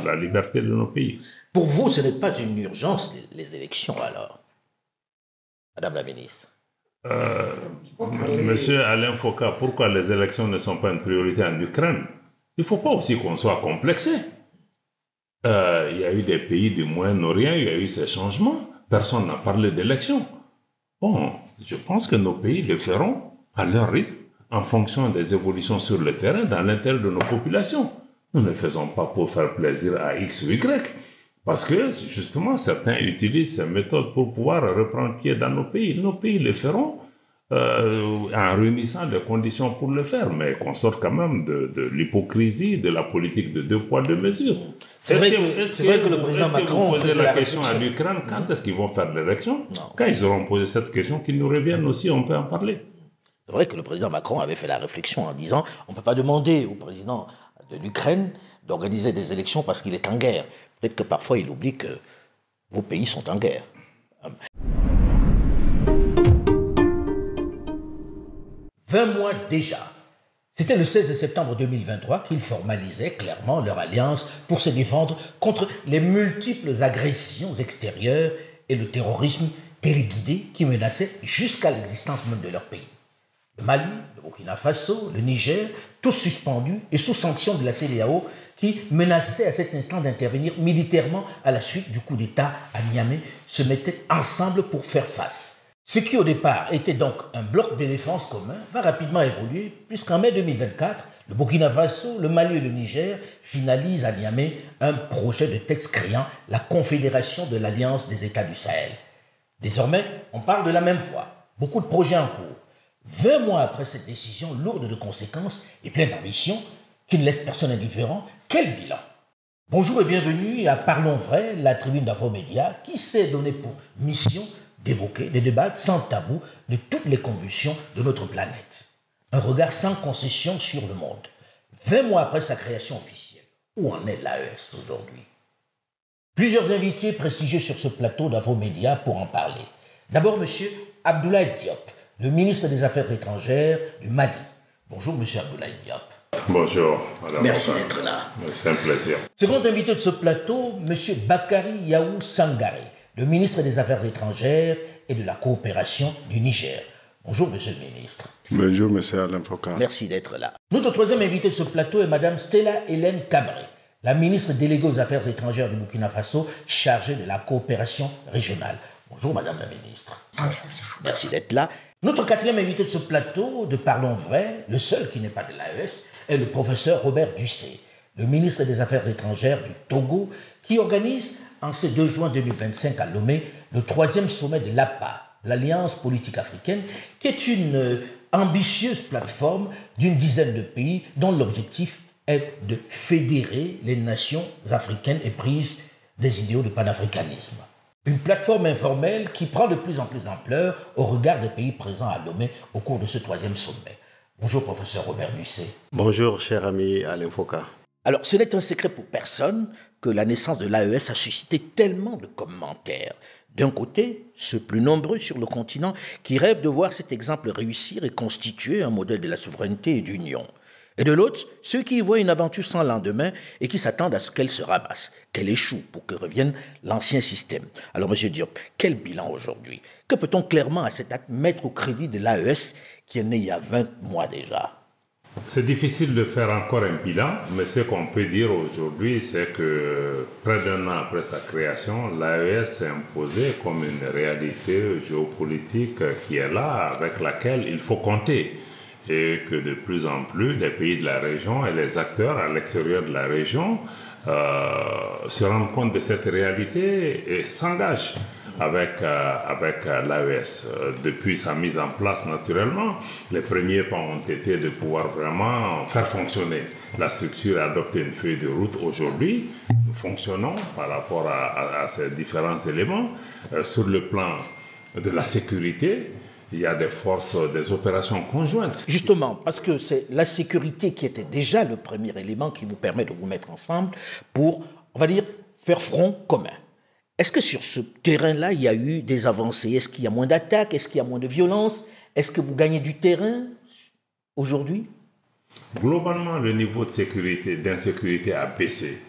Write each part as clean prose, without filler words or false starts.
la liberté de nos pays. Pour vous, ce n'est pas une urgence, les élections, alors, Madame la ministre? Monsieur Alain Foka, pourquoi les élections ne sont pas une priorité en Ukraine? Il ne faut pas aussi qu'on soit complexé. Il y a eu des pays du Moyen-Orient, il y a eu ces changements. Personne n'a parlé d'élections. Bon, je pense que nos pays le feront à leur rythme, en fonction des évolutions sur le terrain, dans l'intérêt de nos populations. Nous ne le faisons pas pour faire plaisir à X ou Y, parce que, justement, certains utilisent ces méthodes pour pouvoir reprendre pied dans nos pays. Nos pays le feront en réunissant les conditions pour le faire, mais qu'on sorte quand même de l'hypocrisie, de la politique de 2 poids 2 mesures. C'est vrai que le président Macron posez la question à l'Ukraine, quand est-ce qu'ils vont faire l'élection? Quand ils auront posé cette question, qu'ils nous reviennent aussi, on peut en parler. C'est vrai que le président Macron avait fait la réflexion en disant on ne peut pas demander au président de l'Ukraine d'organiser des élections parce qu'il est en guerre. Peut-être que parfois il oublie que vos pays sont en guerre. 20 mois déjà. C'était le 16 septembre 2023 qu'ils formalisaient clairement leur alliance pour se défendre contre les multiples agressions extérieures et le terrorisme téléguidé qui menaçait jusqu'à l'existence même de leur pays. Le Mali, le Burkina Faso, le Niger, tous suspendus et sous sanction de la CEDEAO qui menaçaient à cet instant d'intervenir militairement à la suite du coup d'État à Niamey, se mettaient ensemble pour faire face. Ce qui au départ était donc un bloc de défense commun va rapidement évoluer puisqu'en mai 2024, le Burkina Faso, le Mali et le Niger finalisent à Niamey un projet de texte créant la Confédération de l'Alliance des États du Sahel. Désormais, on parle de la même voie. Beaucoup de projets en cours. 20 mois après cette décision lourde de conséquences et pleine d'ambition, qui ne laisse personne indifférent, quel bilan? Bonjour et bienvenue à Parlons Vrai, la tribune d'Infomédia, qui s'est donné pour mission d'évoquer, de débattre sans tabou de toutes les convulsions de notre planète. Un regard sans concession sur le monde. 20 mois après sa création officielle, où en est l'AES aujourd'hui? Plusieurs invités prestigieux sur ce plateau d'Infomédia pour en parler. D'abord, M. Abdoulaye Diop, le ministre des Affaires étrangères du Mali. Bonjour, M. Abdoulaye Diop. Bonjour, madame. Merci d'être là. C'est un plaisir. Second invité de ce plateau, M. Bakary Yaou Sangaré, le ministre des Affaires étrangères et de la coopération du Niger. Bonjour, Monsieur le ministre. Bonjour, Monsieur Alain Foka. Merci d'être là. Notre troisième invité de ce plateau est Mme Stella Hélène Cabré, la ministre déléguée aux Affaires étrangères du Burkina Faso, chargée de la coopération régionale. Bonjour, Madame la ministre. Merci d'être là. Notre quatrième invité de ce plateau de Parlons Vrai, le seul qui n'est pas de l'AES, est le professeur Robert Dussé, le ministre des Affaires étrangères du Togo, qui organise en ce 2 juin 2025 à Lomé le 3e sommet de l'APA, l'Alliance politique africaine, qui est une ambitieuse plateforme d'une dizaine de pays dont l'objectif est de fédérer les nations africaines éprises des idéaux du panafricanisme. Une plateforme informelle qui prend de plus en plus d'ampleur au regard des pays présents à Lomé au cours de ce 3e sommet. Bonjour, professeur Robert Dussé. Bonjour, cher ami Alain Foka. Alors, ce n'est un secret pour personne que la naissance de l'AES a suscité tellement de commentaires. D'un côté, ceux plus nombreux sur le continent qui rêvent de voir cet exemple réussir et constituer un modèle de la souveraineté et d'union. Et de l'autre, ceux qui y voient une aventure sans lendemain et qui s'attendent à ce qu'elle se ramasse, qu'elle échoue pour que revienne l'ancien système. Alors, M. Diop, quel bilan aujourd'hui? Que peut-on clairement à cet acte mettre au crédit de l'AES qui est né il y a 20 mois déjà? C'est difficile de faire encore un bilan, mais ce qu'on peut dire aujourd'hui, c'est que près d'un an après sa création, l'AES s'est imposée comme une réalité géopolitique qui est là, avec laquelle il faut compter. Et que de plus en plus, les pays de la région et les acteurs à l'extérieur de la région se rendent compte de cette réalité et s'engagent avec l'AES. Depuis sa mise en place, naturellement, les premiers pas ont été de pouvoir vraiment faire fonctionner la structure et adopter une feuille de route. Aujourd'hui, nous fonctionnons par rapport à ces différents éléments. Sur le plan de la sécurité, il y a des forces, des opérations conjointes. Justement, parce que c'est la sécurité qui était déjà le premier élément qui vous permet de vous mettre ensemble pour, on va dire, faire front commun. Est-ce que sur ce terrain-là, il y a eu des avancées? Est-ce qu'il y a moins d'attaques? Est-ce qu'il y a moins de violence? Est-ce que vous gagnez du terrain aujourd'hui? Globalement, le niveau de sécurité, d'insécurité a baissé.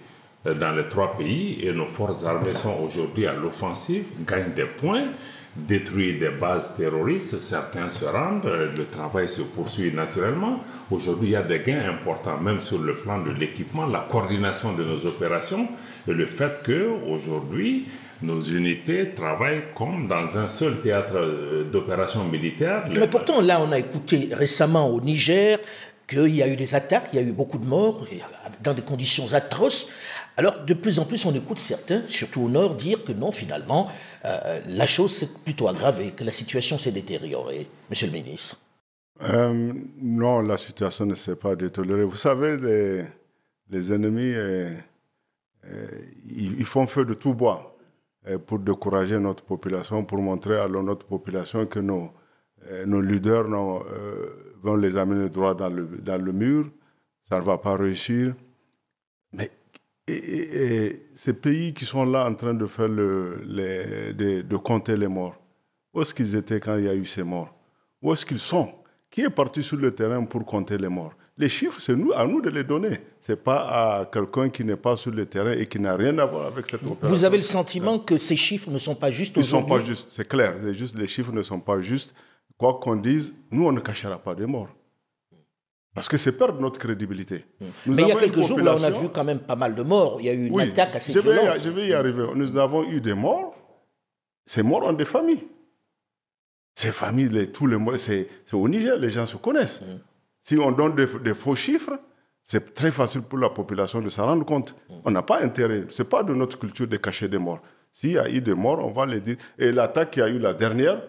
dans les trois pays et nos forces armées sont aujourd'hui à l'offensive, gagnent des points, détruisent des bases terroristes, certains se rendent, le travail se poursuit naturellement. Aujourd'hui, il y a des gains importants, même sur le plan de l'équipement, la coordination de nos opérations et le fait qu'aujourd'hui, nos unités travaillent comme dans un seul théâtre d'opérations militaires. Mais pourtant, là, on a écouté récemment au Niger qu'il y a eu des attaques, il y a eu beaucoup de morts, dans des conditions atroces. Alors, de plus en plus, on écoute certains, surtout au nord, dire que non, finalement, la chose s'est plutôt aggravée, que la situation s'est détériorée. Monsieur le ministre. Non, la situation ne s'est pas détériorée. Vous savez, les ennemis, ils font feu de tout bois pour décourager notre population, pour montrer à notre population que nos leaders vont les amener droit dans le mur. Ça ne va pas réussir. Mais ces pays qui sont là en train de faire de compter les morts, où est-ce qu'ils étaient quand il y a eu ces morts? Où est-ce qu'ils sont? Qui est parti sur le terrain pour compter les morts? Les chiffres, c'est à nous de les donner. Ce n'est pas à quelqu'un qui n'est pas sur le terrain et qui n'a rien à voir avec cette opération. Vous avez le sentiment que ces chiffres ne sont pas justes aujourd'hui? Ils ne sont pas justes, c'est clair. Les chiffres ne sont pas justes. Quoi qu'on dise, nous, on ne cachera pas des morts. Parce que c'est perdre notre crédibilité. Mais il y a quelques jours, là, on a vu quand même pas mal de morts. Il y a eu une attaque assez violente. Je vais y arriver. Nous avons eu des morts. Ces morts ont des familles. Ces familles, tous les morts, c'est au Niger, les gens se connaissent. Si on donne des faux chiffres, c'est très facile pour la population de s'en rendre compte. On n'a pas intérêt. Ce n'est pas de notre culture de cacher des morts. S'il y a eu des morts, on va les dire. Et l'attaque qu'il y a eu la dernière,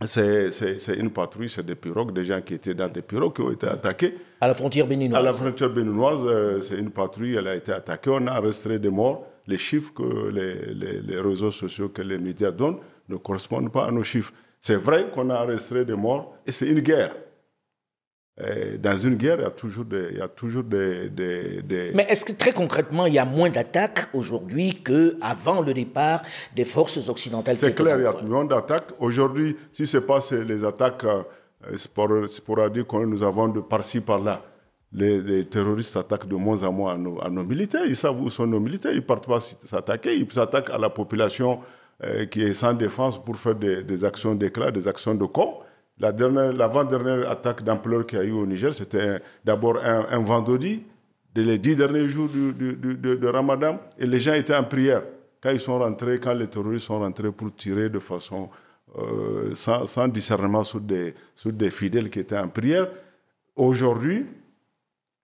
c'est une patrouille, c'est des pirogues, des gens qui étaient dans des pirogues qui ont été attaqués. À la frontière béninoise. À la frontière béninoise, c'est une patrouille, elle a été attaquée. On a enregistré des morts. Les chiffres que les réseaux sociaux, que les médias donnent, ne correspondent pas à nos chiffres. C'est vrai qu'on a enregistré des morts et c'est une guerre. Et dans une guerre, il y a toujours des... Mais est-ce que très concrètement, il y a moins d'attaques aujourd'hui qu'avant le départ des forces occidentales? C'est clair, il y a moins d'attaques. Aujourd'hui, si ce n'est pas les attaques sporadiques que nous avons de par-ci, par-là, les terroristes attaquent de moins en moins à nos militaires. Ils savent où sont nos militaires. Ils ne partent pas s'attaquer. Ils s'attaquent à la population qui est sans défense pour faire des actions d'éclat, des actions de com. L'avant-dernière attaque d'ampleur qu'il y a eu au Niger, c'était d'abord un vendredi, les 10 derniers jours de Ramadan, et les gens étaient en prière. Quand les terroristes sont rentrés pour tirer de façon sans discernement sur des fidèles qui étaient en prière, aujourd'hui,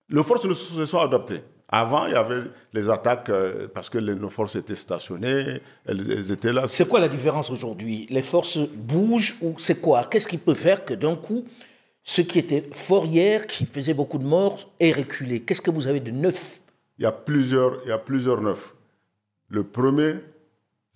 les forces se sont adaptées. Avant, il y avait les attaques parce que nos forces étaient stationnées, elles étaient là. C'est quoi la différence aujourd'hui? Les forces bougent ou c'est quoi? Qu'est-ce qui peut faire que d'un coup, ce qui était fort hier, qui faisait beaucoup de morts, est reculé? Qu'est-ce que vous avez de neuf? Il y a plusieurs neufs. Le premier,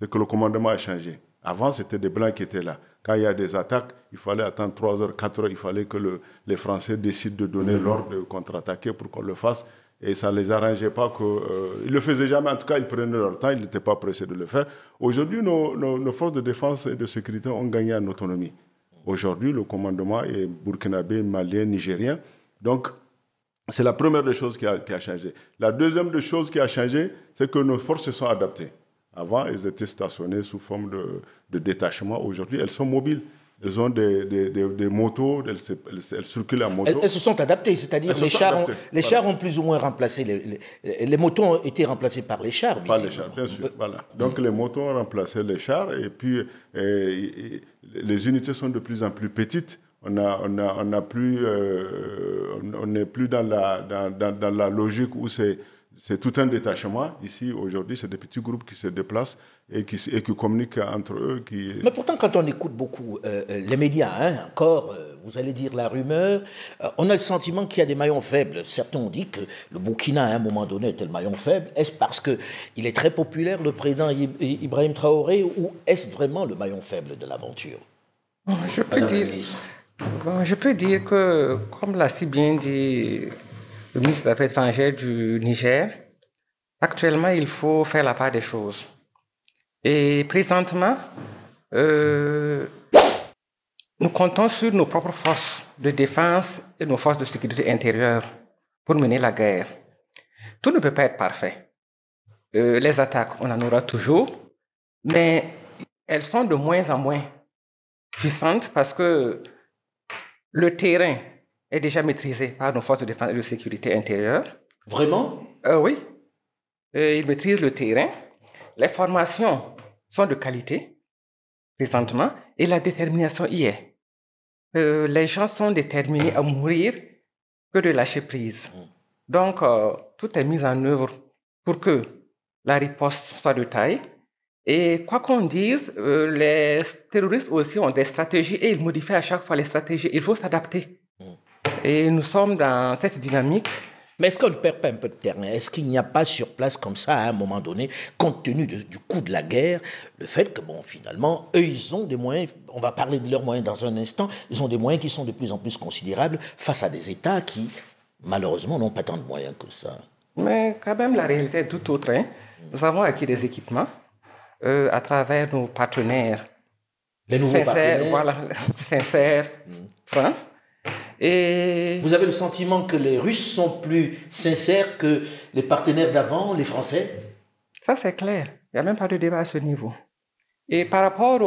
c'est que le commandement a changé. Avant, c'était des Blancs qui étaient là. Quand il y a des attaques, il fallait attendre 3 heures, 4 heures, il fallait que les Français décident de donner l'ordre de contre-attaquer pour qu'on le fasse. Et ça ne les arrangeait pas. Ils ne le faisaient jamais, en tout cas, ils prenaient leur temps, ils n'étaient pas pressés de le faire. Aujourd'hui, nos forces de défense et de sécurité ont gagné en autonomie. Aujourd'hui, le commandement est burkinabé, malien, nigérien. Donc, c'est la première des choses qui a changé. La deuxième des choses qui a changé, c'est que nos forces se sont adaptées. Avant, elles étaient stationnées sous forme de détachement. Aujourd'hui, elles sont mobiles. Elles ont des motos, elles circulent en moto. Elles se sont adaptées, c'est-à-dire les chars ont plus ou moins remplacé, les motos ont été remplacées par les chars. Par les chars, bien sûr. Voilà. Donc les motos ont remplacé les chars et puis les unités sont de plus en plus petites. On n'est plus dans la logique où c'est tout un détachement. Ici, aujourd'hui, c'est des petits groupes qui se déplacent et qui communiquent entre eux. Mais pourtant, quand on écoute beaucoup les médias, encore, vous allez dire la rumeur, on a le sentiment qu'il y a des maillons faibles. Certains ont dit que le Burkina, à un moment donné, était le maillon faible. Est-ce parce qu'il est très populaire, le président Ibrahim Traoré, ou est-ce vraiment le maillon faible de l'aventure? Je peux dire que, comme l'a si bien dit le ministre des Affaires étrangères du Niger, actuellement, il faut faire la part des choses. Et présentement, nous comptons sur nos propres forces de défense et nos forces de sécurité intérieure pour mener la guerre. Tout ne peut pas être parfait. les attaques, on en aura toujours, mais elles sont de moins en moins puissantes parce que le terrain est déjà maîtrisé par nos forces de défense et de sécurité intérieure. Vraiment? Oui, ils maîtrisent le terrain. Les formations sont de qualité, présentement, et la détermination y est. Les gens sont déterminés à mourir que de lâcher prise. Donc, tout est mis en œuvre pour que la riposte soit de taille. Et quoi qu'on dise, les terroristes aussi ont des stratégies et ils modifient à chaque fois les stratégies. Il faut s'adapter. Et nous sommes dans cette dynamique. Mais est-ce qu'on ne perd pas un peu de terrain? Est-ce qu'il n'y a pas sur place comme ça, à un moment donné, compte tenu du coût de la guerre, le fait que, bon, finalement, eux, ils ont des moyens, on va parler de leurs moyens dans un instant, ils ont des moyens qui sont de plus en plus considérables face à des États qui, malheureusement, n'ont pas tant de moyens que ça. Mais quand même, la réalité est tout autre. Hein. Nous avons acquis des équipements à travers nos partenaires. Les nouveaux partenaires. Voilà, sincères, francs. Et vous avez le sentiment que les Russes sont plus sincères que les partenaires d'avant, les Français? Ça, c'est clair. Il n'y a même pas de débat à ce niveau. Et par rapport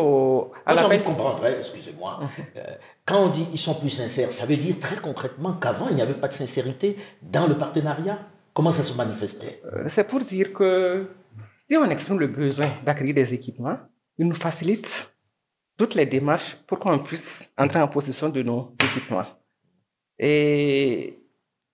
j'ai envie de comprendre, hein, excusez-moi. Quand on dit ils sont plus sincères, ça veut dire très concrètement qu'avant, il n'y avait pas de sincérité dans le partenariat? Comment ça se manifestait? C'est pour dire que si on exprime le besoin d'acquérir des équipements, ils nous facilitent toutes les démarches pour qu'on puisse entrer en possession de nos équipements. Et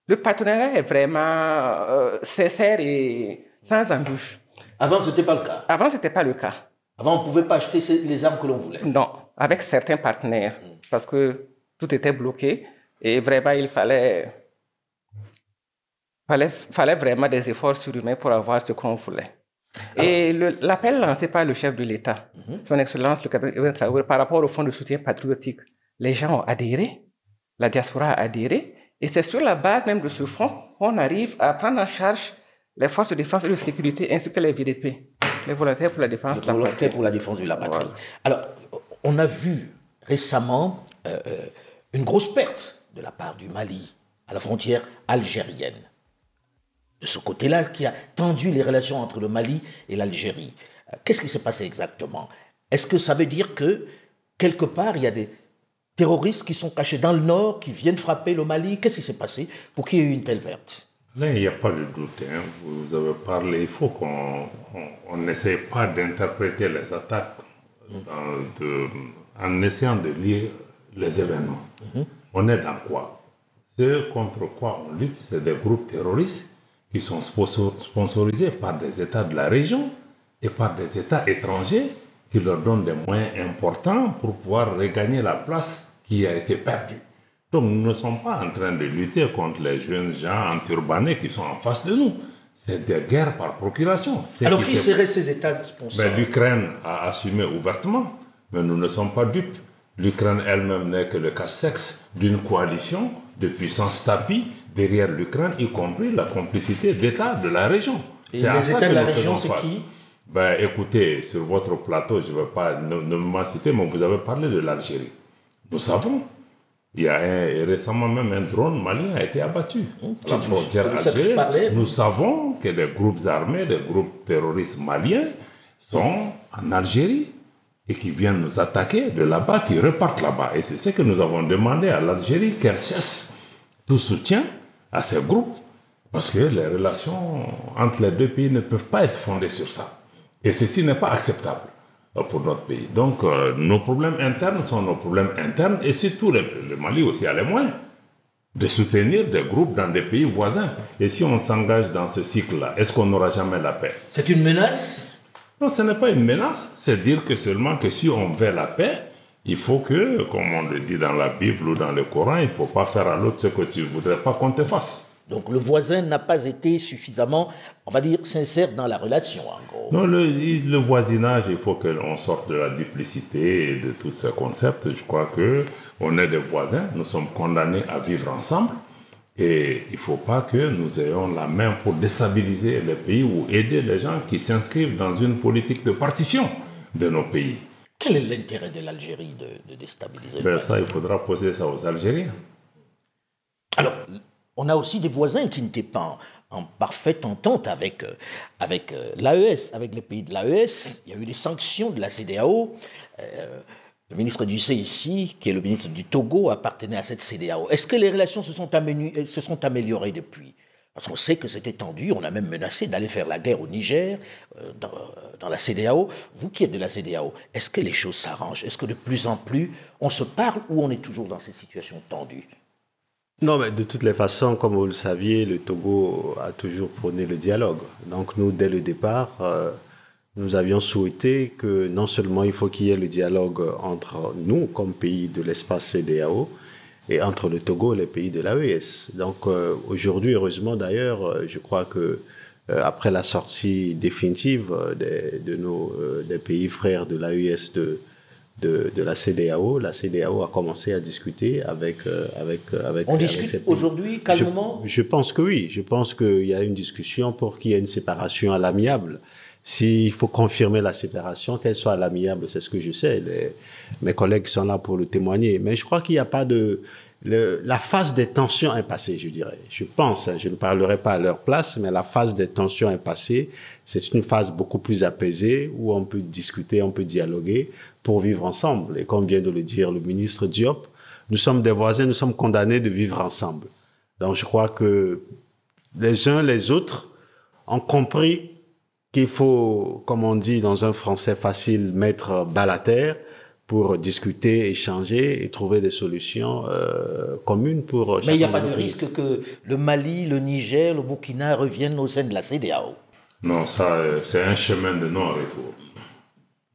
le partenariat est vraiment sincère et sans embûche. Avant, ce n'était pas le cas? Avant, ce n'était pas le cas. Avant, on ne pouvait pas acheter les armes que l'on voulait? Non, avec certains partenaires, parce que tout était bloqué et vraiment, il fallait vraiment des efforts surhumains pour avoir ce qu'on voulait. Et l'appel lancé par le chef de l'État, son Excellence le capitaine Ibrahim Traoré, par rapport au fonds de soutien patriotique, les gens ont adhéré, la diaspora a adhéré, et c'est sur la base même de ce fonds qu'on arrive à prendre en charge les forces de défense et de sécurité ainsi que les VDP, les volontaires pour la défense de la patrie. Les volontaires pour la défense de la patrie. Voilà. Alors, on a vu récemment une grosse perte de la part du Mali à la frontière algérienne. De ce côté-là, qui a tendu les relations entre le Mali et l'Algérie. Qu'est-ce qui s'est passé exactement? Est-ce que ça veut dire que, quelque part, il y a des terroristes qui sont cachés dans le nord, qui viennent frapper le Mali? Qu'est-ce qui s'est passé pour qu'il y ait eu une telle perte? Là, il n'y a pas de doute. Hein. Vous avez parlé, il faut qu'on n'essaie pas d'interpréter les attaques en essayant de lire les événements. On est dans quoi? Ce contre quoi on lutte, c'est des groupes terroristes qui sont sponsorisés par des États de la région et par des États étrangers qui leur donnent des moyens importants pour pouvoir regagner la place qui a été perdue. Donc nous ne sommes pas en train de lutter contre les jeunes gens enturbanés qui sont en face de nous. C'est des guerres par procuration. Alors qui seraient ces États sponsors? L'Ukraine a assumé ouvertement, mais nous ne sommes pas dupes. L'Ukraine elle-même n'est que le casse-sexe d'une coalition de puissances tapis derrière l'Ukraine, y compris la complicité d'États de la région. Et les États de la région, c'est qui? Écoutez, sur votre plateau, je ne vais pas me citer, mais vous avez parlé de l'Algérie. Nous savons, il y a récemment même un drone malien a été abattu. La frontière algérienne. Nous savons que des groupes armés, des groupes terroristes maliens sont en Algérie et qui viennent nous attaquer de là-bas, qui repartent là-bas. Et c'est ce que nous avons demandé à l'Algérie, qu'elle cesse tout soutien à ces groupes, parce que les relations entre les deux pays ne peuvent pas être fondées sur ça. Et ceci n'est pas acceptable pour notre pays. Donc, nos problèmes internes sont nos problèmes internes, et surtout le Mali aussi a les moyens de soutenir des groupes dans des pays voisins. Et si on s'engage dans ce cycle-là, est-ce qu'on n'aura jamais la paix? C'est une menace? Non, ce n'est pas une menace. C'est dire que seulement que si on veut la paix, il faut que, comme on le dit dans la Bible ou dans le Coran, il ne faut pas faire à l'autre ce que tu ne voudrais pas qu'on te fasse. Donc le voisin n'a pas été suffisamment, on va dire, sincère dans la relation, en gros. Non, le voisinage, il faut qu'on sorte de la duplicité et de tous ces concepts. Je crois qu'on est des voisins, nous sommes condamnés à vivre ensemble. Et il ne faut pas que nous ayons la main pour déstabiliser les pays ou aider les gens qui s'inscrivent dans une politique de partition de nos pays. Quel est l'intérêt de l'Algérie de déstabiliser ça, il faudra poser ça aux Algériens. Alors, on a aussi des voisins qui n'étaient pas en parfaite entente avec l'AES, avec les pays de l'AES. Il y a eu des sanctions de la CEDEAO. Le ministre du C ici, qui est le ministre du Togo, appartenait à cette CEDEAO. Est-ce que les relations se sont améliorées depuis? Parce qu'on sait que c'était tendu, on a même menacé d'aller faire la guerre au Niger, dans la CEDEAO. Vous qui êtes de la CEDEAO, est-ce que les choses s'arrangent? Est-ce que de plus en plus on se parle ou on est toujours dans cette situation tendue? Non, mais de toutes les façons, comme vous le saviez, le Togo a toujours prôné le dialogue. Donc nous, dès le départ, nous avions souhaité que non seulement il faut qu'il y ait le dialogue entre nous, comme pays de l'espace CEDEAO, et entre le Togo et les pays de l'AES. Donc aujourd'hui, heureusement d'ailleurs, je crois que après la sortie définitive des pays frères de l'AES de la CEDEAO a commencé à discuter avec On discute aujourd'hui calmement? Je pense que oui. Je pense qu'il y a une discussion pour qu'il y ait une séparation à l'amiable. S'il faut confirmer la séparation, qu'elle soit à l'amiable, c'est ce que je sais. Mes collègues sont là pour le témoigner. Mais je crois qu'il n'y a pas la phase des tensions est passée, je dirais. Je pense, je ne parlerai pas à leur place, mais la phase des tensions est passée. C'est une phase beaucoup plus apaisée où on peut discuter, on peut dialoguer pour vivre ensemble. Et comme vient de le dire le ministre Diop, nous sommes des voisins, nous sommes condamnés de vivre ensemble. Donc je crois que les uns les autres ont compris qu'il faut, comme on dit dans un français facile, mettre bas la terre pour discuter, échanger et trouver des solutions communes pour chacun. Mais il n'y a pas de risque que le Mali, le Niger, le Burkina reviennent au sein de la CEDEAO? Non, ça, c'est un chemin de non-retour.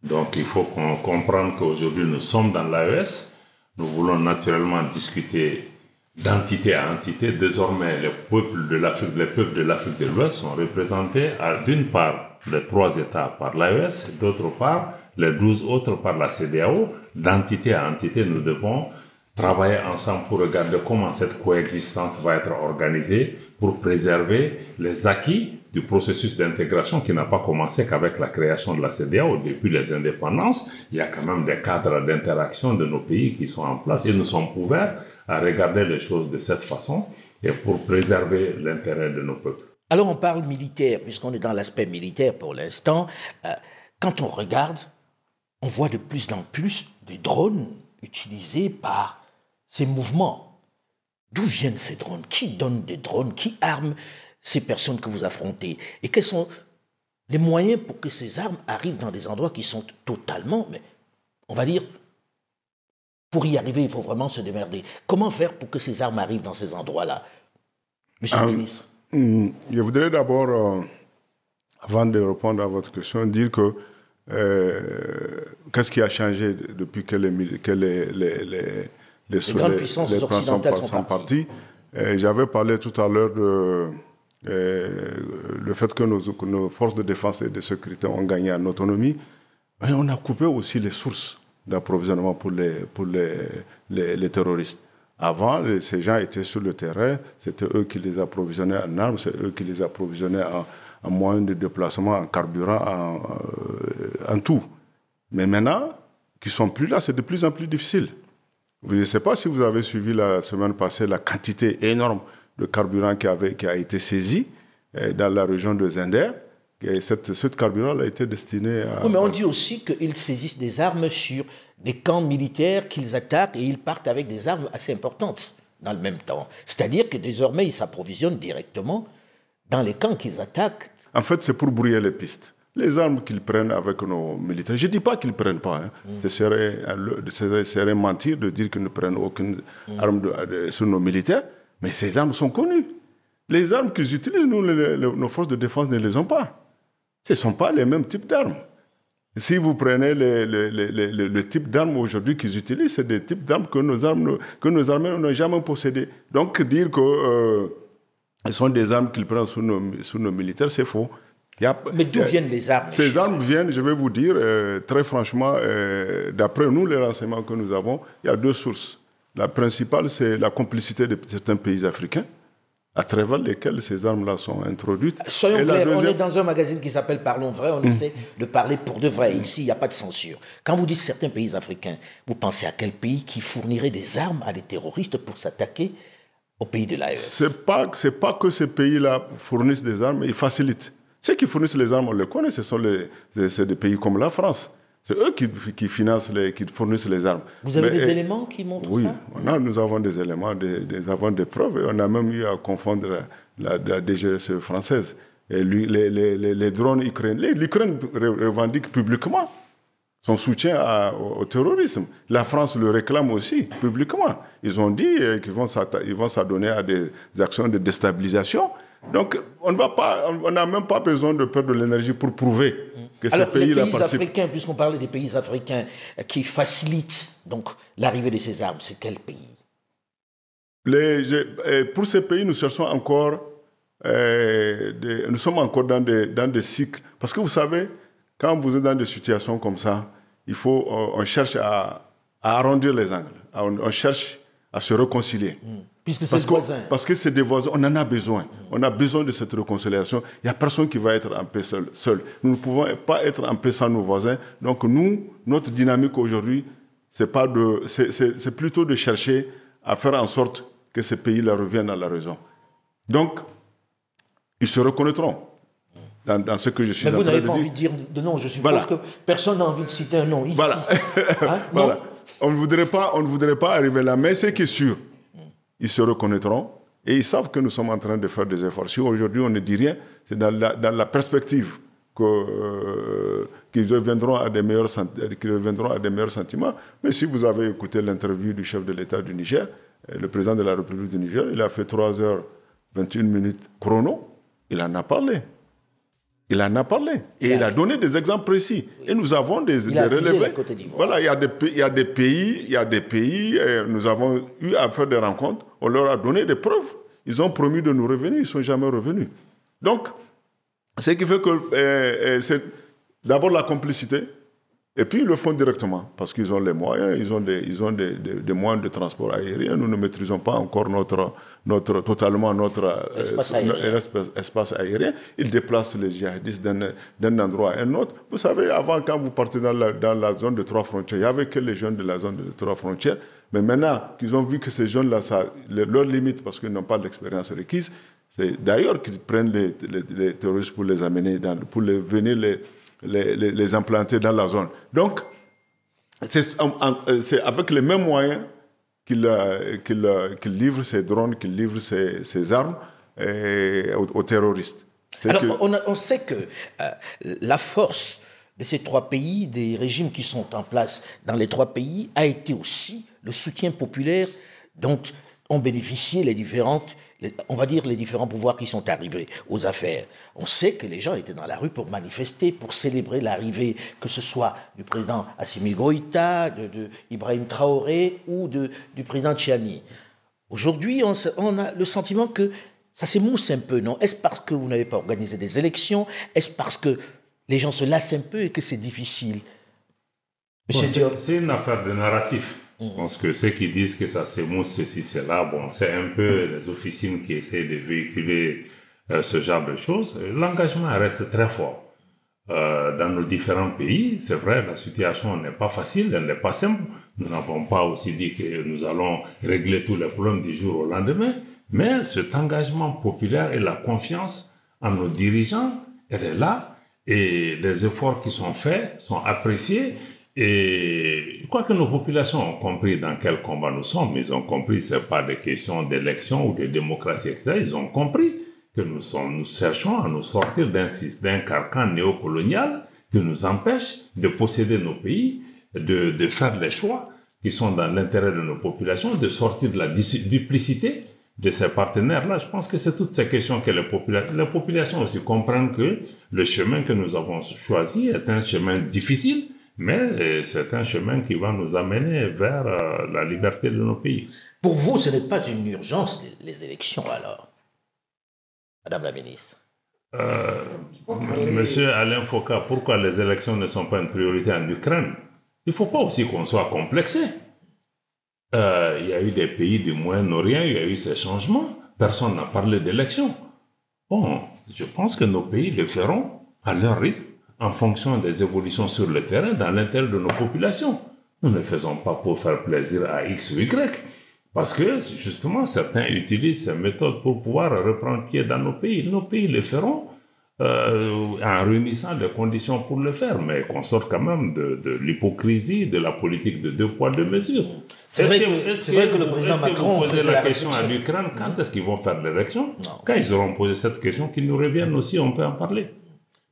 Donc, il faut qu'on comprenne qu'aujourd'hui, nous sommes dans l'AES. Nous voulons naturellement discuter d'entité à entité. Désormais, les peuples de l'Afrique de l'Ouest sont représentés d'une part, les 3 États par l'AES, d'autre part, les 12 autres par la CEDEAO. D'entité à entité, nous devons travailler ensemble pour regarder comment cette coexistence va être organisée pour préserver les acquis du processus d'intégration qui n'a pas commencé qu'avec la création de la CEDEAO. Depuis les indépendances, il y a quand même des cadres d'interaction de nos pays qui sont en place et nous sommes ouverts à regarder les choses de cette façon et pour préserver l'intérêt de nos peuples. Alors on parle militaire, puisqu'on est dans l'aspect militaire pour l'instant. Quand on regarde, on voit de plus en plus de drones utilisés par ces mouvements. D'où viennent ces drones? Qui donne des drones? Qui arme ces personnes que vous affrontez? Et quels sont les moyens pour que ces armes arrivent dans des endroits qui sont totalement, mais on va dire, pour y arriver, il faut vraiment se démerder. Comment faire pour que ces armes arrivent dans ces endroits-là, Monsieur le ministre? Je voudrais d'abord, avant de répondre à votre question, dire que qu'est-ce qui a changé depuis que les grandes puissances occidentales sont parties. J'avais parlé tout à l'heure le fait que nos forces de défense et de sécurité ont gagné en autonomie. Mais on a coupé aussi les sources d'approvisionnement pour les terroristes. Avant, ces gens étaient sur le terrain, c'était eux qui les approvisionnaient en armes, c'est eux qui les approvisionnaient en moyens de déplacement, en carburant, en tout. Mais maintenant, qu'ils ne sont plus là, c'est de plus en plus difficile. Je ne sais pas si vous avez suivi la semaine passée la quantité énorme de carburant qui a été saisi dans la région de Zender. Ce carburant a été destiné à... Oui, mais on dit aussi qu'ils saisissent des armes sur des camps militaires qu'ils attaquent et ils partent avec des armes assez importantes dans le même temps. C'est-à-dire que désormais, ils s'approvisionnent directement dans les camps qu'ils attaquent. En fait, c'est pour brouiller les pistes. Les armes qu'ils prennent avec nos militaires, je ne dis pas qu'ils ne prennent pas. Ce serait mentir de dire qu'ils ne prennent aucune arme sur nos militaires, mais ces armes sont connues. Les armes qu'ils utilisent, nos forces de défense ne les ont pas. Ce ne sont pas les mêmes types d'armes. Si vous prenez le type d'armes aujourd'hui qu'ils utilisent, c'est des types d'armes que nos armées n'ont jamais possédées. Donc dire que ce sont des armes qu'ils prennent sur nos militaires, c'est faux. Mais d'où viennent les armes? Ces armes viennent, je vais vous dire, très franchement, d'après nous, les renseignements que nous avons, il y a 2 sources. La principale, c'est la complicité de certains pays africains, à travers lesquels ces armes-là sont introduites. Soyons clairs, on est dans un magazine qui s'appelle Parlons vrai, on essaie de parler pour de vrai. Ici, il n'y a pas de censure. Quand vous dites certains pays africains, vous pensez à quel pays qui fournirait des armes à des terroristes pour s'attaquer aux pays de l'AES? C'est pas que ces pays-là fournissent des armes, mais ils facilitent. Ceux qui fournissent les armes, on les connaît, c'est des pays comme la France. C'est eux qui financent, qui fournissent les armes. Vous avez des éléments qui montrent ça? Oui, nous avons des éléments, nous avons des preuves. On a même eu à confondre la DGSE française. Et les drones ukrainiens. L'Ukraine revendique publiquement son soutien au terrorisme. La France le réclame aussi publiquement. Ils ont dit qu'ils vont s'adonner à des actions de déstabilisation. Donc, on n'a même pas besoin de perdre de l'énergie pour prouver que ces pays-là participent. Les pays africains, puisqu'on parlait des pays africains qui facilitent donc l'arrivée de ces armes, c'est quel pays? Pour ces pays, nous cherchons encore, nous sommes encore dans des cycles. Parce que vous savez, quand vous êtes dans des situations comme ça, on cherche à arrondir les angles, on cherche à se réconcilier. Puisque c'est des voisins. Parce que c'est des voisins, on en a besoin. On a besoin de cette réconciliation. Il n'y a personne qui va être en paix seul. Nous ne pouvons pas être en paix sans nos voisins. Donc nous, notre dynamique aujourd'hui, c'est plutôt de chercher à faire en sorte que ces pays-là reviennent à la raison. Donc, ils se reconnaîtront dans ce que je suis en train de dire. Mais vous n'avez pas envie de dire de nom, je suppose que personne n'a envie de citer un nom ici. Voilà. Hein? Voilà. On ne voudrait pas arriver là, mais c'est qui est sûr. Ils se reconnaîtront et ils savent que nous sommes en train de faire des efforts. Si aujourd'hui on ne dit rien, c'est dans la perspective qu'ils reviendront à des meilleurs sentiments. Mais si vous avez écouté l'interview du chef de l'État du Niger, le président de la République du Niger, il a fait 3h21 chrono, il en a parlé. Il en a parlé. Et il a donné des exemples précis. Et nous avons des relevés. Voilà, il y a des pays, nous avons eu à faire des rencontres, on leur a donné des preuves. Ils ont promis de nous revenir, ils ne sont jamais revenus. Donc, ce qui fait que c'est d'abord la complicité, et puis ils le font directement, parce qu'ils ont les moyens, ils ont des moyens de transport aérien. Nous ne maîtrisons pas encore totalement notre espace aérien. Ils déplacent les djihadistes d'un endroit à un autre. Vous savez, avant, quand vous partez dans la zone de 3 frontières, il n'y avait que les jeunes de la zone de 3 frontières. Mais maintenant qu'ils ont vu que ces jeunes-là, leur limite, parce qu'ils n'ont pas l'expérience requise, c'est d'ailleurs qu'ils prennent les terroristes pour les amener, pour venir les implanter dans la zone. Donc, c'est avec les mêmes moyens qu'il livre ses drones, qu'il livre ses armes aux terroristes. Alors, on sait que la force de ces 3 pays, des régimes qui sont en place dans les 3 pays, a été aussi le soutien populaire dont ont bénéficié les différents pouvoirs qui sont arrivés aux affaires. On sait que les gens étaient dans la rue pour manifester, pour célébrer l'arrivée, que ce soit du président Assimi Goïta, de Ibrahim Traoré ou du président Tchiani. Aujourd'hui, on a le sentiment que ça s'émousse un peu, non? Est-ce parce que vous n'avez pas organisé des élections? Est-ce parce que les gens se lassent un peu et que c'est difficile? C'est une affaire de narratif. Parce que ceux qui disent que ça s'émousse, ceci, cela, c'est un peu les officines qui essaient de véhiculer ce genre de choses. L'engagement reste très fort. Dans nos différents pays, c'est vrai, la situation n'est pas facile, elle n'est pas simple. Nous n'avons pas aussi dit que nous allons régler tous les problèmes du jour au lendemain, mais cet engagement populaire et la confiance en nos dirigeants, elle est là, et les efforts qui sont faits sont appréciés. Et je crois que nos populations ont compris dans quel combat nous sommes. Ils ont compris que ce n'est pas des questions d'élection ou de démocratie, etc. Ils ont compris que nous cherchons à nous sortir d'un carcan néocolonial qui nous empêche de posséder nos pays, de faire les choix qui sont dans l'intérêt de nos populations, de sortir de la duplicité de ces partenaires-là. Je pense que c'est toutes ces questions que les populations aussi comprennent que le chemin que nous avons choisi est un chemin difficile, mais c'est un chemin qui va nous amener vers la liberté de nos pays. Pour vous, ce n'est pas une urgence, les élections, alors, Madame la ministre? Monsieur Alain Foka, pourquoi les élections ne sont pas une priorité en Ukraine? Il ne faut pas aussi qu'on soit complexé. Il y a eu des pays du Moyen-Orient, il y a eu ces changements. Personne n'a parlé d'élections. Bon, je pense que nos pays le feront à leur rythme, en fonction des évolutions sur le terrain, dans l'intérêt de nos populations. Nous ne faisons pas pour faire plaisir à X ou Y. Parce que, justement, certains utilisent ces méthodes pour pouvoir reprendre pied dans nos pays. Nos pays le feront en réunissant les conditions pour le faire, mais qu'on sorte quand même de l'hypocrisie, de la politique de 2 poids 2 mesures. C'est vrai que le président Macron posez la question à l'Ukraine, quand est-ce qu'ils vont faire l'élection? Quand ils auront posé cette question, qu'ils nous reviennent aussi, on peut en parler.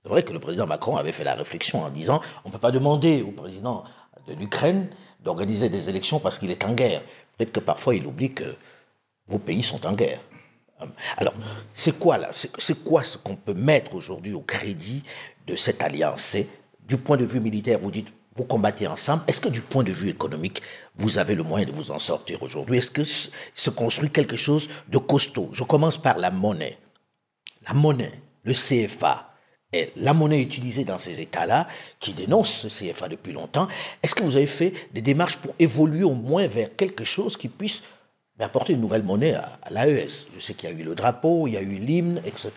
C'est vrai que le président Macron avait fait la réflexion en disant on ne peut pas demander au président de l'Ukraine d'organiser des élections parce qu'il est en guerre. Peut-être que parfois il oublie que vos pays sont en guerre. Alors, c'est quoi là? C'est quoi ce qu'on peut mettre aujourd'hui au crédit de cette alliance? C'est du point de vue militaire, vous dites, vous combattez ensemble. Est-ce que du point de vue économique, vous avez le moyen de vous en sortir aujourd'hui? Est-ce que se construit quelque chose de costaud? Je commence par la monnaie. La monnaie, le CFA, et la monnaie utilisée dans ces États-là, qui dénoncent ce CFA depuis longtemps. Est-ce que vous avez fait des démarches pour évoluer au moins vers quelque chose qui puisse apporter une nouvelle monnaie à l'AES? Je sais qu'il y a eu le drapeau, il y a eu l'hymne, etc.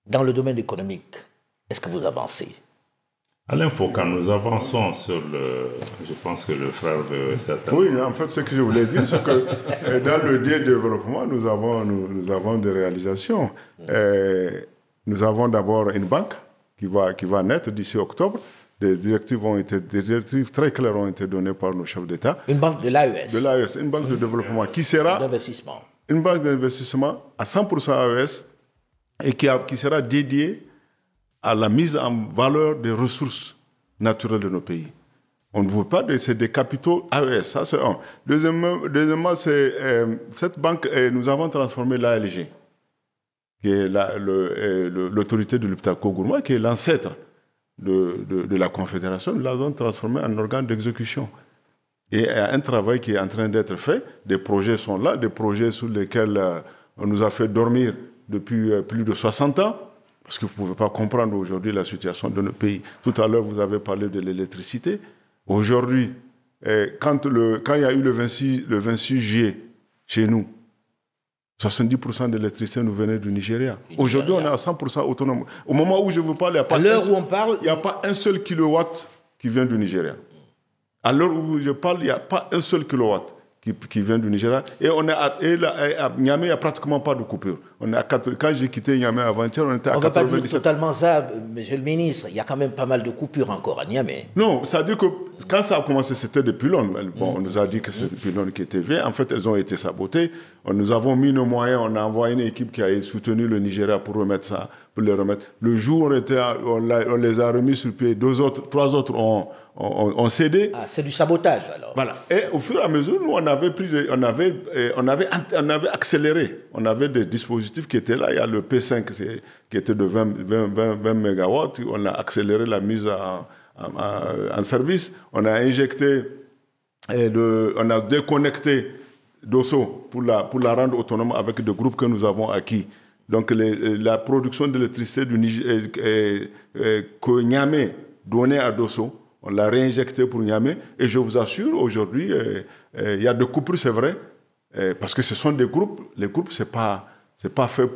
Dans le domaine économique, est-ce que vous avancez? Alain, quand nous avançons sur le... Je pense que le frère veut certainement... Oui, en fait, ce que je voulais dire, c'est que dans le développement, nous avons des réalisations. Nous avons d'abord une banque qui va naître d'ici octobre. Des directives très claires ont été données par nos chefs d'État. Une banque de l'AES. De l'AES, une banque de développement qui sera... D'investissement. Une banque d'investissement à 100% AES et qui sera dédiée à la mise en valeur des ressources naturelles de nos pays. On ne veut pas c'est des capitaux AES, ça c'est un. Deuxièmement c'est cette banque, nous avons transformé l'ALG, qui est l'autorité de l'Iptako-Gourma, qui est l'ancêtre de la Confédération. Nous l'avons transformé en organe d'exécution. Et un travail qui est en train d'être fait, des projets sont là, des projets sur lesquels on nous a fait dormir depuis plus de 60 ans, parce que vous ne pouvez pas comprendre aujourd'hui la situation de nos pays. Tout à l'heure, vous avez parlé de l'électricité. Aujourd'hui, quand il y a eu le 26 juillet, chez nous, 70% de l'électricité nous venait du Nigeria. Aujourd'hui, on est à 100% autonome. Au moment où je vous parle, il n'y a pas un seul kilowatt qui vient du Nigeria. À l'heure où je parle, il n'y a pas un seul kilowatt qui vient du Nigeria. Et à Niamey, il n'y a pratiquement pas de coupure. Quand j'ai quitté Niamey avant-hier, on était à 97%. On ne va pas dire totalement ça, monsieur le ministre. Il y a quand même pas mal de coupures encore à Niamey. Non, ça veut dire que quand ça a commencé, c'était des pylônes. Bon, on nous a dit que c'était des pylônes qui étaient vieux. En fait, elles ont été sabotées. Nous avons mis nos moyens. On a envoyé une équipe qui a soutenu le Nigeria pour remettre ça, pour les remettre. Le jour où on les a remis sur pied, 3 autres ont cédé. Ah, c'est du sabotage alors. Voilà. Et au fur et à mesure, nous, on avait accéléré. On avait des dispositifs qui étaient là. Il y a le P5 qui était de 20 mégawatts. On a accéléré la mise en service. On a injecté, on a déconnecté Dosso pour la rendre autonome avec des groupes que nous avons acquis. Donc la production d'électricité que Niamey donnait à Dosso, on l'a réinjecté pour Niamey. Et je vous assure, aujourd'hui, il y a des coupures, c'est vrai, parce que ce sont des groupes. Les groupes, c'est pas fait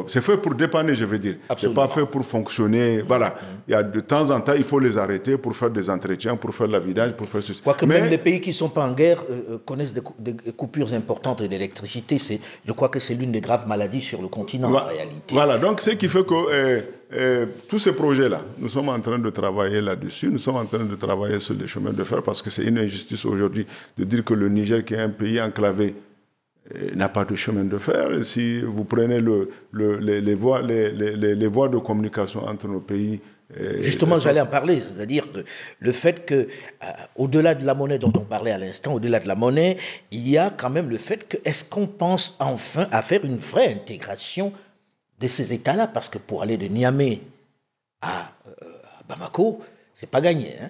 c'est fait pour dépanner, je veux dire. C'est pas fait pour fonctionner. Voilà. Il y a de temps en temps, il faut les arrêter pour faire des entretiens, pour faire la vidage, pour faire ceci. Quoique même les pays qui ne sont pas en guerre connaissent des coupures importantes d'électricité. Je crois que c'est l'une des graves maladies sur le continent, en réalité. Voilà. Donc, ce qui fait que tous ces projets-là, nous sommes en train de travailler là-dessus. Nous sommes en train de travailler sur les chemins de fer parce que c'est une injustice aujourd'hui de dire que le Niger, qui est un pays enclavé, n'a pas de chemin de fer. Si vous prenez les voies de communication entre nos pays... Justement, j'allais en parler, c'est-à-dire que le fait que, au-delà de la monnaie dont on parlait à l'instant, au-delà de la monnaie, il y a quand même le fait que, est-ce qu'on pense enfin à faire une vraie intégration de ces États-là? Parce que pour aller de Niamey à Bamako, c'est pas gagné, hein?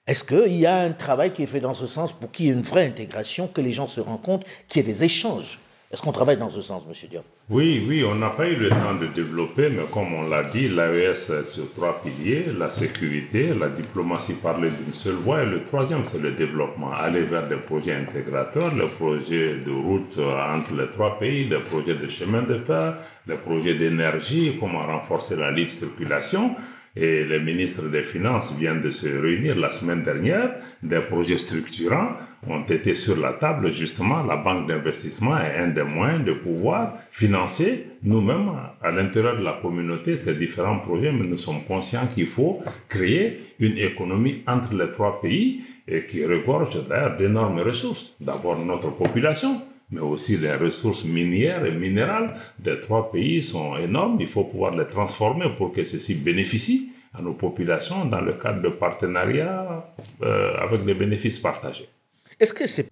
Est-ce qu'il y a un travail qui est fait dans ce sens pour qu'il y ait une vraie intégration, que les gens se rencontrent, qu'il y ait des échanges? Est-ce qu'on travaille dans ce sens, M. Diop? Oui, on n'a pas eu le temps de développer, mais comme on l'a dit, l'AES est sur 3 piliers, la sécurité, la diplomatie parler d'une seule voix, et le troisième, c'est le développement, aller vers des projets intégrateurs, les projets de route entre les 3 pays, les projets de chemin de fer, les projets d'énergie, comment renforcer la libre circulation. Et les ministres des Finances viennent de se réunir la semaine dernière. Des projets structurants ont été sur la table. Justement, la banque d'investissement est un des moyens de pouvoir financer nous-mêmes à l'intérieur de la communauté ces différents projets. Mais nous sommes conscients qu'il faut créer une économie entre les trois pays et qui regorge d'ailleurs d'énormes ressources. D'abord notre population, mais aussi les ressources minières et minérales des trois pays sont énormes. Il faut pouvoir les transformer pour que ceci bénéficie à nos populations dans le cadre de partenariats avec des bénéfices partagés. Est-ce que ces